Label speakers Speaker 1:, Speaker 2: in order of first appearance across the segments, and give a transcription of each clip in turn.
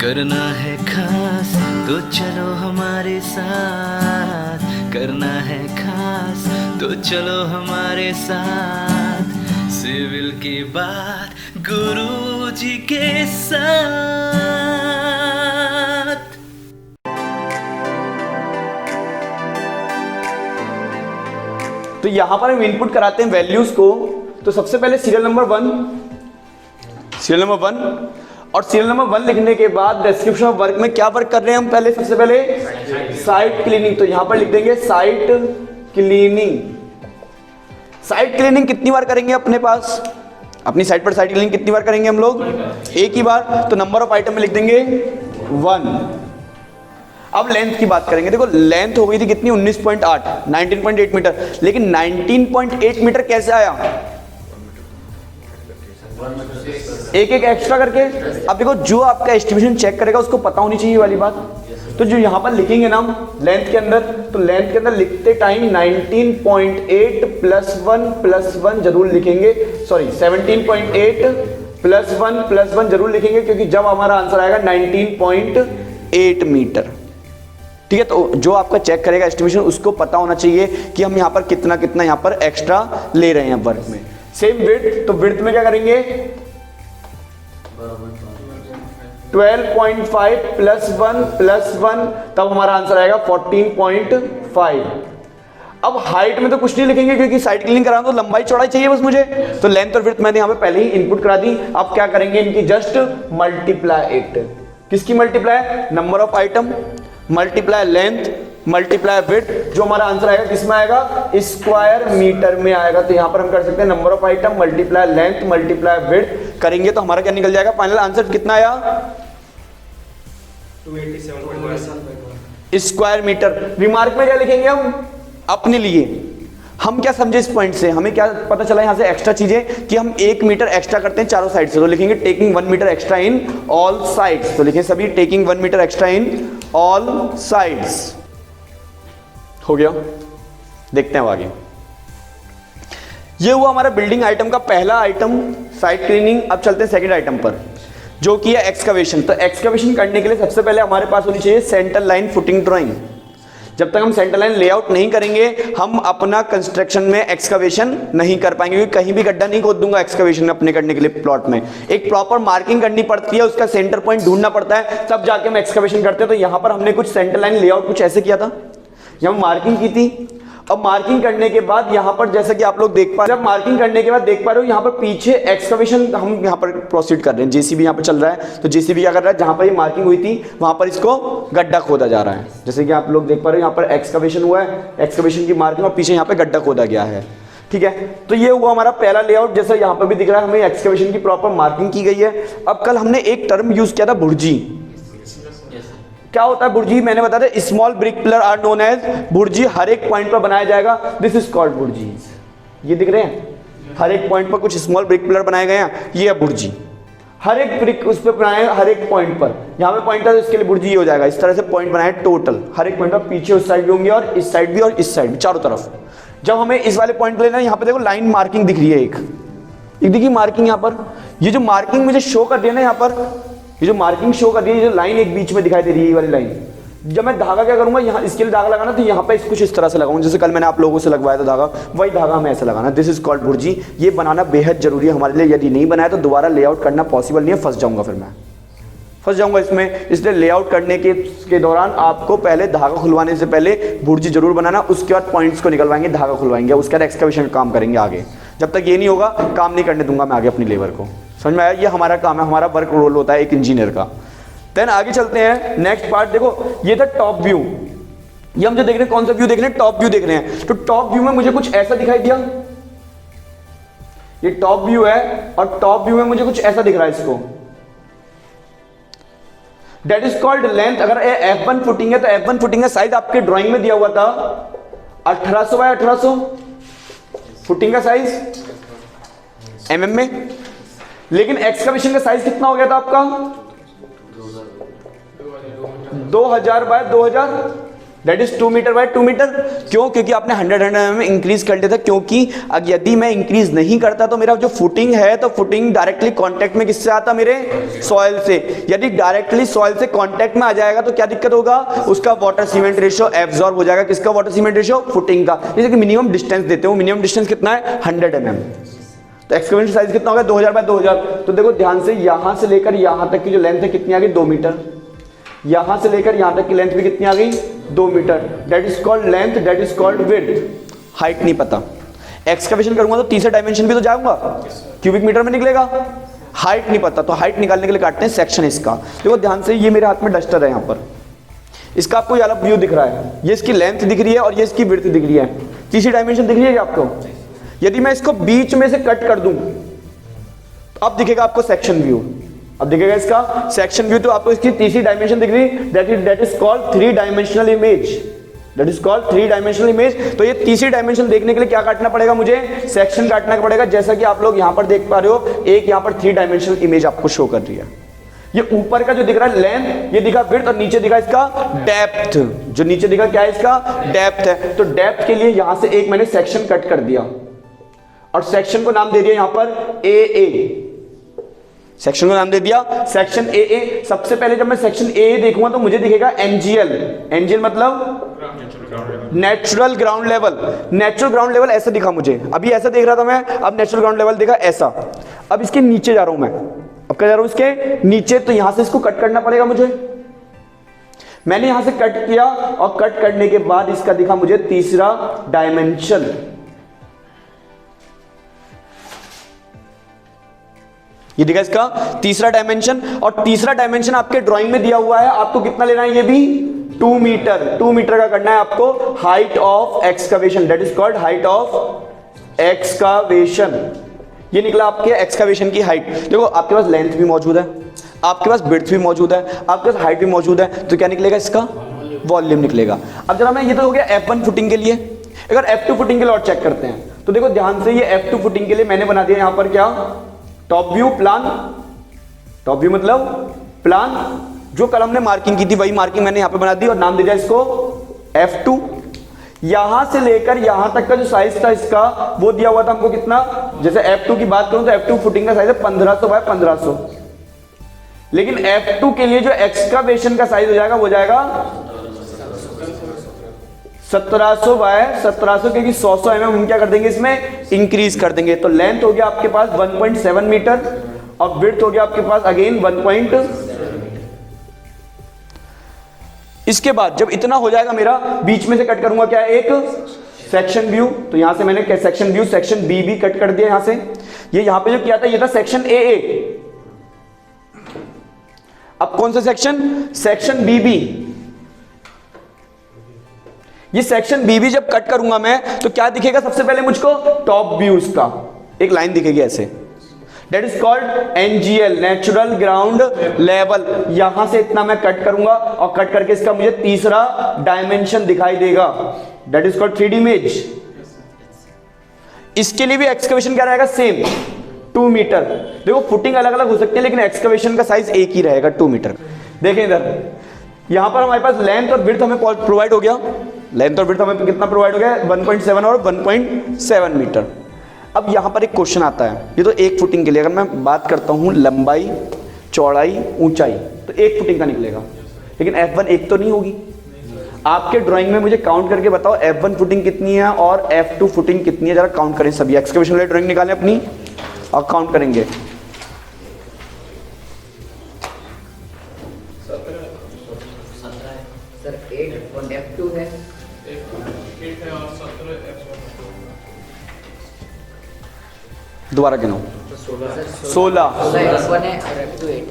Speaker 1: करना है खास तो चलो हमारे साथ, करना है खास तो चलो हमारे साथ, सिविल की बात गुरुजी के साथ।
Speaker 2: तो यहां पर हम इनपुट कराते हैं वैल्यूज को। तो सबसे पहले सीरियल नंबर 1 और सीरियल नंबर 1 लिखने के बाद डिस्क्रिप्शन ऑफ वर्क में क्या वर्क कर रहे हैं हम, पहले सबसे पहले साइट क्लीनिंग। तो यहां पर लिख देंगे साइट क्लीनिंग। साइट क्लीनिंग कितनी बार करेंगे अपने पास, अपनी साइट पर साइट क्लीनिंग कितनी बार करेंगे हम लोग, एक ही बार। तो नंबर ऑफ आइटम में लिख देंगे 1। अब लेंथ की बात करेंगे। देखो लेंथ हो गई थी कितनी, 19.8, 19.8 मीटर। लेकिन 19.8 मीटर कैसे आया, एक एक एक्स्ट्रा करके। अब देखो जो आपका एस्टिमेशन चेक करेगा उसको पता होनी चाहिए वाली बात। तो जो यहां पर लिखेंगे ना लेंथ के अंदर, तो लेंथ के अंदर लिखते टाइम 19.8 + 1 जरूर लिखेंगे, सॉरी 17.8 + 1 जरूर लिखेंगे, क्योंकि जब हमारा आंसर आएगा 19.8 मीटर। ठीक है, तो जो आपका चेक करेगा एस्टिमेशन उसको पता होना चाहिए कि हम यहाँ पर कितना कितना यहाँ पर एक्स्ट्रा ले रहे हैं वर्क में। सेम विड्थ, तो विड्थ में क्या करेंगे 12.5 + 1 तब हमारा आंसर आएगा 14.5। अब हाइट में तो कुछ नहीं लिखेंगे क्योंकि साइड क्लीनिंग कराना तो लंबाई चौड़ाई चाहिए बस मुझे। तो लेंथ और विड्थ मैंने यहाँ पे पहले ही इनपुट करा दी। अब क्या करेंगे इनकी जस्ट मल्टीप्लाई इट। किसकी multiply, number of item multiply length multiply width. जो हमारा आंसर आएगा किस में आएगा, स्क्वायर मीटर में आएगा। तो यहां पर हम कर सकते हैं number of item multiply length multiply width करेंगे तो हमारा क्या निकल जाएगा, फाइनल आंसर कितना आया 287.1 स्क्वायर मीटर। रिमार्क में क्या लिखेंगे हम अपने लिए, हम क्या समझे इस पॉइंट से, हमें क्या पता चला यहां से एक्स्ट्रा चीजें कि हम 1 मीटर एक्स्ट्रा करते हैं चारों साइड से। तो लिखेंगे taking 1 metre extra in all sides. तो लिखें सभी taking 1 metre extra in all sides. हो गया, देखते हैं आगे। ये हुआ हमारा बिल्डिंग आइटम का पहला आइटम साइट क्लीनिंग। अब चलते हैं सेकंड आइटम पर जो कि है एक्सकवेशन। तो एक्सकवेशन करने के लिए सबसे पहले हमारे पास होनी चाहिए सेंटर लाइन फुटिंग ड्राइंग। जब तक हम सेंटर लाइन लेआउट नहीं करेंगे हम अपना कंस्ट्रक्शन में एक्सकवेशन नहीं कर पाएंगे, क्योंकि कहीं भी गड्ढा नहीं खोद दूंगा एक्सकवेशन अपने करने के लिए। प्लॉट में एक प्रॉपर मार्किंग करनी पड़ती है, उसका सेंटर पॉइंट ढूंढना पड़ता है, तब जाके हम एक्सकवेशन करते हैं। तो यहां पर हमने कुछ सेंटर लाइन लेआउट कुछ ऐसे किया था, यहां मार्किंग की थी। अब मार्किंग करने के बाद यहां पर जैसे कि आप लोग देख पा रहे हो, जब मार्किंग करने के बाद देख पा रहे हो यहां पर पीछे एक्सकवेशन हम यहां पर प्रोसीड कर रहे हैं। जेसीबी यहां पर चल रहा है, तो जेसीबी क्या कर रहा है, जहां पर ये मार्किंग हुई थी वहां पर इसको गड्ढा खोदा जा रहा है। जैसे कि आप लोग देख पा रहे हो यहां पर एक्सकवेशन हुआ है, एक्सकवेशन की मार्किंग और पीछे यहां पर गड्ढा खोदा गया है। ठीक है, तो ये हुआ हमारा पहला लेआउट। जैसे यहां पर भी दिख रहा है हमें एक्सकवेशन की प्रॉपर मार्किंग की गई है। अब कल हमने एक टर्म यूज किया था बुर्जी। क्या होता है बुर्जी, मैंने बताया था small brick pillar are known as burji. हर एक पॉइंट पर बनाया जाएगा, दिस इज कॉल्ड बुर्जीज। ये दिख रहे हैं, हर एक पॉइंट पर कुछ स्मॉल ब्रिक पिलर बनाए गए हैं, ये है बुर्जी। हर एक ब्रिक उस पर बनाए हर एक पॉइंट पर, यहाँ पे पॉइंट है तो इसके लिए बुर्जी हो जाएगा। इस तरह से पॉइंट बनाए टोटल, हर एक पॉइंट पर पीछे उस साइड भी होंगे और इस साइड भी और इस साइड भी, चारों तरफ। जब हमें इस वाले पॉइंट पर लेना है, यहाँ पे देखो लाइन मार्किंग दिख रही है, एक देखिए मार्किंग यहाँ पर। ये जो मार्किंग मुझे शो कर दिया ना यहाँ पर, ये जो मार्किंग शो कर दी है, ये जो लाइन एक बीच में दिखाई दे रही है, ये वाली लाइन। जब मैं धागा क्या करूंगा, यहाँ इसके लिए धागा लगाना तो यहाँ पे कुछ इस तरह से लगाऊंगा, जैसे कल मैंने आप लोगों से लगवाया था धागा, वही धागा हमें ऐसे लगाना। This is called burji. ये बनाना बेहद जरूरी है हमारे लिए, यदि नहीं बनाया तो दोबारा लेआउट करना पॉसिबल नहीं है, फंस जाऊंगा, फिर मैं फंस जाऊंगा इसमें। इसलिए लेआउट करने के दौरान आपको पहले धागा खुलवाने से पहले बुर्जी जरूर बनाना, उसके बाद पॉइंट्स को निकलवाएंगे, धागा खुलवाएंगे, उसके बाद एक्सकवेशन का काम करेंगे आगे। जब तक ये नहीं होगा काम नहीं करने दूंगा मैं आगे अपनी लेबर को। समझ में आया, ये हमारा काम है, हमारा वर्क रोल होता है एक इंजीनियर का। देन आगे चलते हैं नेक्स्ट पार्ट। देखो ये था टॉप व्यू। ये हम जो देख रहे हैं कौन सा व्यू देख रहे हैं, टॉप व्यू देख रहे हैं। तो टॉप व्यू में मुझे कुछ ऐसा दिखाई दिया, ये टॉप व्यू है और टॉप व्यू में मुझे कुछ ऐसा दिख रहा है इसको, दैट इज कॉल्ड लेंथ। अगर F1 फुटिंग है तो F1 फुटिंग का साइज आपके ड्राइंग में दिया हुआ था 1800 बाय 1800 फुटिंग का साइज mm में। लेकिन एक्सकवेशन का साइज कितना हो गया था आपका 2000 by 2000 that is 2 metre by 2 metre. क्यों? क्योंकि आपने 100 में इंक्रीज कर लिया था, क्योंकि अब यदि मैं इंक्रीज नहीं करता तो मेरा जो फुटिंग है, तो फुटिंग डायरेक्टली कांटेक्ट में किससे आता? मेरे सॉइल से। यदि डायरेक्टली सॉइल से कांटेक्ट में आ जाएगा तो क्या दिक्कत होगा? उसका वाटर सीमेंट रेशियो एब्जॉर्ब हो जाएगा। किसका वाटर सीमेंट रेशियो? फुटिंग का। जैसे कि मिनिमम डिस्टेंस देते हो, मिनिमम डिस्टेंस कितना है? 100 mm। तो एक्सकवेशन साइज कितना होगा? 2000 बाय 2000। तो देखो ध्यान से, यहां से लेकर यहां तक की जो लेंथ है कितनी आ गई? 2 मीटर। यहां से लेकर यहां तक की लेंथ भी कितनी आ गई? 2 metre. That is called length, that is called width. Height नहीं पता, एक्सकवेशन करूंगा तो तीसरा डायमेंशन भी तो जाऊंगा, क्यूबिक मीटर में निकलेगा। हाइट नहीं पता, तो हाइट निकालने के लिए काटते हैं सेक्शन इसका। देखो ध्यान से, ये मेरे हाथ में डस्टर है, यहां पर इसका आपको ये वाला व्यू दिख रहा है, ये इसकी लेंथ दिख रही है और ये इसकी विड्थ दिख रही है। तीसरी डायमेंशन दिख रही है आपको? यदि मैं इसको बीच में से कट कर दूं तो अब दिखेगा आपको सेक्शन व्यू। अब दिखेगा इसका सेक्शन व्यू, तो आपको इसकी तीसरी डायमेंशन दिख रही है, that is called 3 dimensional image. That is called 3 dimensional image. तो ये तीसरी डायमेंशन देखने के लिए क्या काटना पड़ेगा? मुझे सेक्शन काटना पड़ेगा। जैसा कि आप लोग यहां पर देख पा रहे हो, एक यहां पर 3 डायमेंशनल इमेज आपको शो कर रही है। ये ऊपर का जो दिख रहा है लेंथ, ये दिखा विड्थ, और नीचे दिखा इसका डेप्थ। जो नीचे दिखा क्या है? इसका डेप्थ है। तो डेप्थ के लिए यहां से एक मैंने सेक्शन कट कर दिया और सेक्शन को नाम दे दिया यहां पर AA। सेक्शन को नाम दे दिया सेक्शन AA। सबसे पहले जब मैं सेक्शन AA देखूंगा तो मुझे दिखेगा NGL। NGL मतलब natural ground level. Natural ground level ऐसा दिखा मुझे, अभी ऐसा देख रहा था मैं, अब नेचुरल ग्राउंड लेवल देखा ऐसा। अब इसके नीचे जा रहा हूं मैं, अब क्या जा रहा हूं? इसके नीचे। तो यहां से इसको कट करना पड़ेगा मुझे। मैंने यहां से कट किया और कट करने के बाद इसका दिखा मुझे तीसरा डायमेंशन। ये दिखा इसका तीसरा डायमेंशन, और तीसरा डायमेंशन आपके ड्राइंग में दिया हुआ है। आपको कितना लेना है? ये भी 2 मीटर। 2 मीटर का करना है आपको height of excavation. That is called height of excavation. ये निकला आपके एक्सकवेशन की हाइट। देखो आपके पास लेंथ भी मौजूद है, आपके पास विड्थ भी मौजूद है, आपके पास हाइट भी मौजूद है, तो क्या निकलेगा? इसका वॉल्यूम निकलेगा। अब जरा मैं, ये तो हो गया F1 फुटिंग के लिए। अगर F2 फुटिंग के लिए और चेक करते हैं तो देखो ध्यान से, ये F2 फुटिंग के लिए मैंने बना दिया यहां पर क्या? Top view plan. Top view मतलब प्लान। जो कल हमने मार्किंग की थी वही मार्किंग मैंने यहां पे बना दी और नाम दे दिया इसको F2। यहां से लेकर यहां तक का जो साइज था इसका, वो दिया हुआ था हमको कितना? जैसे F2 की बात करूं तो F2 फुटिंग का साइज है 1500 बाय 1500। लेकिन F2 के लिए जो एक्सकवेशन का साइज हो जाएगा वो जाएगा 1700 बाय 1700, क्योंकि 100 mm हम क्या कर देंगे? इसमें इंक्रीज कर देंगे। तो लेंथ हो गया आपके पास 1.7 मीटर और विड्थ हो गया आपके पास अगेन 1. इसके बाद जब इतना हो जाएगा मेरा, बीच में से कट करूंगा क्या? एक सेक्शन व्यू। तो यहां से मैंने सेक्शन व्यू, सेक्शन बी भी कट कर दिया यहां से। ये यहां पे जो किया था ये था सेक्शन AA। अब कौन सा सेक्शन? Section BB। ये सेक्शन BB जब कट करूंगा मैं तो क्या दिखेगा? सबसे पहले मुझको टॉप व्यू, इसका एक लाइन दिखेगी ऐसे। That is called NGL, natural ground level. यहां से इतना मैं कट करूंगा और कट करके इसका मुझे तीसरा डायमेंशन दिखाई देगा। That is called 3D image. इसके लिए भी एक्सकवेशन क्या रहेगा? Same 2 metre. देखो फुटिंग अलग अलग हो सकती है लेकिन एक्सकवेशन का साइज एक ही रहेगा 2 मीटर। देखें इधर, यहां पर हमारे पास लेंथ और विड्थ हमें प्रोवाइड हो गया। लेंथ और विड्थ हमें कितना प्रोवाइड हो गया? 1.7 और 1.7 मीटर। अब यहां पर एक क्वेश्चन आता है, ये तो एक फुटिंग के लिए। अगर मैं बात करता हूं लंबाई, चौड़ाई, ऊंचाई, तो एक फुटिंग का निकलेगा। लेकिन F1 एक तो नहीं होगी। आपके ड्राइंग में मुझे काउंट करके बताओ F1 फुटिंग कितनी है और F2 फुटिंग कितनी है। जरा काउंट करें सभी। एक्सकवेशन वाली ड्राइंग निकालें अपनी और काउंट करेंगे।
Speaker 3: सर 8 F2 है,
Speaker 4: 8 है और 17 F1।
Speaker 2: दोबारा गिनो। 16।
Speaker 3: F1 है और F2 8।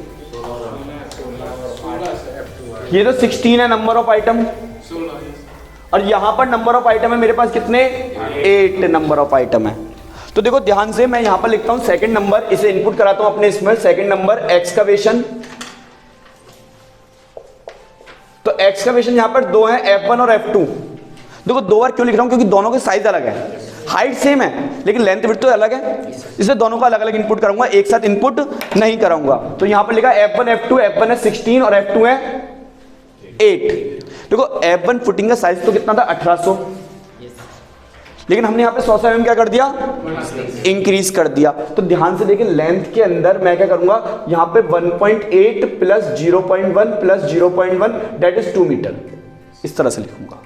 Speaker 2: ये तो 16 है नंबर ऑफ आइटम, और यहां पर नंबर ऑफ आइटम है मेरे पास कितने? 8 नंबर ऑफ आइटम है। तो देखो ध्यान से, मैं यहां पर लिखता हूं सेकंड नंबर, इसे इनपुट कराता हूं अपने इसमें। Second number excavation. तो एक्सकवेशन यहां पर 2 है, F1 और F2। देखो 2 बार क्यों लिख रहा हूं? क्योंकि दोनों के साइज अलग है, हाइट सेम है लेकिन लेंथ विड्थ तो अलग है, इसलिए दोनों को अलग अलग इनपुट करूंगा, एक साथ इनपुट नहीं कराऊंगा। तो यहां पर लिखा F1 F2, F1 है 16 और F2 है 8। देखो F1 फुटिंग का साइज तो कितना था 1800, लेकिन हमने यहाँ पे 100 mm क्या कर दिया, इंक्रीज कर दिया। तो ध्यान से देखें, लेंथ के अंदर मैं क्या करूंगा, यहाँ पे 1.8 plus 0.1 plus 0.1 that is 2 metre, इस तरह से लिखूंगा।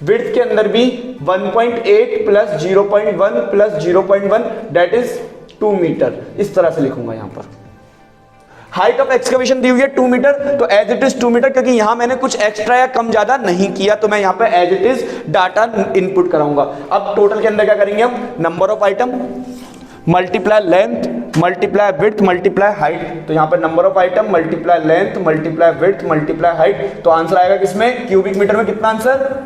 Speaker 2: विड्थ के अंदर भी 1.8 plus 0.1 plus 0.1 that is 2 metre, इस तरह से लिखूंगा यहाँ पर। हाइट ऑफ एक्सकवेशन दी हुई है 2 मीटर, तो एज इट इज 2 मीटर, क्योंकि यहां मैंने कुछ एक्स्ट्रा या कम ज्यादा नहीं किया, तो मैं यहां पे as it is data input कराऊंगा। अब टोटल के अंदर क्या करेंगे हम, number of item multiply length multiply width multiply height. तो यहां पर number of item multiply length multiply width multiply height, तो आंसर आएगा किसमें, क्यूबिक मीटर में। कितना आंसर,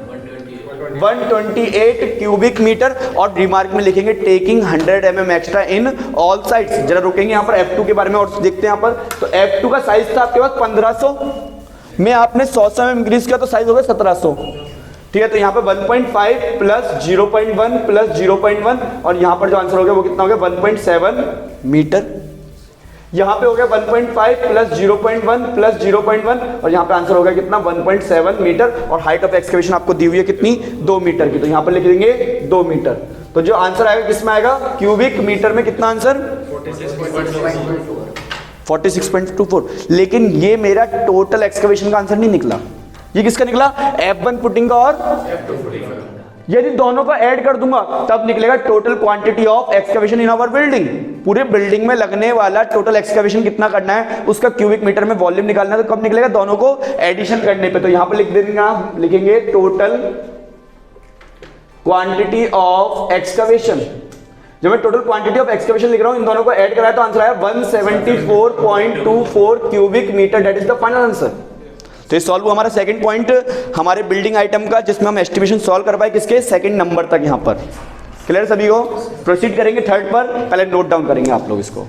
Speaker 2: 128 क्यूबिक मीटर। और रिमार्क में लिखेंगे taking 100 mm extra in all sides. जरा रुकेंगे यहाँ पर F2 के बारे में और देखते हैं यहाँ पर। तो F2 का साइज था आपके पास 1500 में, आपने 100 mm इंक्रीज किया तो साइज हो गया 1700, ठीक है। तो यहाँ पे 1.5 प्लस 0.1 प्लस 0.1 और यहाँ पर जो आंसर हो गया वो कितना हो गया, 1.7 मीटर। यहाँ पे हो गया 1.5 प्लस 0.1 प्लस 0.1 और यहाँ पे आंसर हो गया कितना, 1.7 मीटर। और हाइट ऑफ एक्सकवेशन आपको दी हुई है कितनी, 2 मीटर की, तो यहाँ पे लिख देंगे 2 मीटर। तो जो आंसर आएगा किसमें आएगा, क्यूबिक मीटर में। कितना आंसर, 46.24। लेकिन ये मेरा टोटल एक्सकवेशन का आंसर नहीं निकला, ये किसका निकला, F1 फुटिंग का और यदि दोनों का ऐड कर दूंगा तब निकलेगा total quantity of excavation in our building. पूरे बिल्डिंग में लगने वाला टोटल एक्सकवेशन कितना करना है, उसका क्यूबिक मीटर में वॉल्यूम निकालना है। तो कब निकलेगा, दोनों को एडिशन करने पे। तो यहां पे लिख देंगे आप, लिखेंगे टोटल क्वांटिटी ऑफ एक्सकवेशन। जब मैं टोटल क्वांटिटी ऑफ एक्सकवेशन लिख रहा हूं, इन दोनों को ऐड कराया तो आंसर आया 174.24 cubic metre, that is the final answer. तो ये सॉल्व हुआ हमारा सेकंड पॉइंट हमारे बिल्डिंग आइटम का, जिसमें हम एस्टिमेशन सॉल्व कर पाए किसके, सेकंड नंबर तक। यहां पर क्लियर सभी को। प्रोसीड करेंगे थर्ड पर, पहले नोट डाउन करेंगे आप लोग इसको।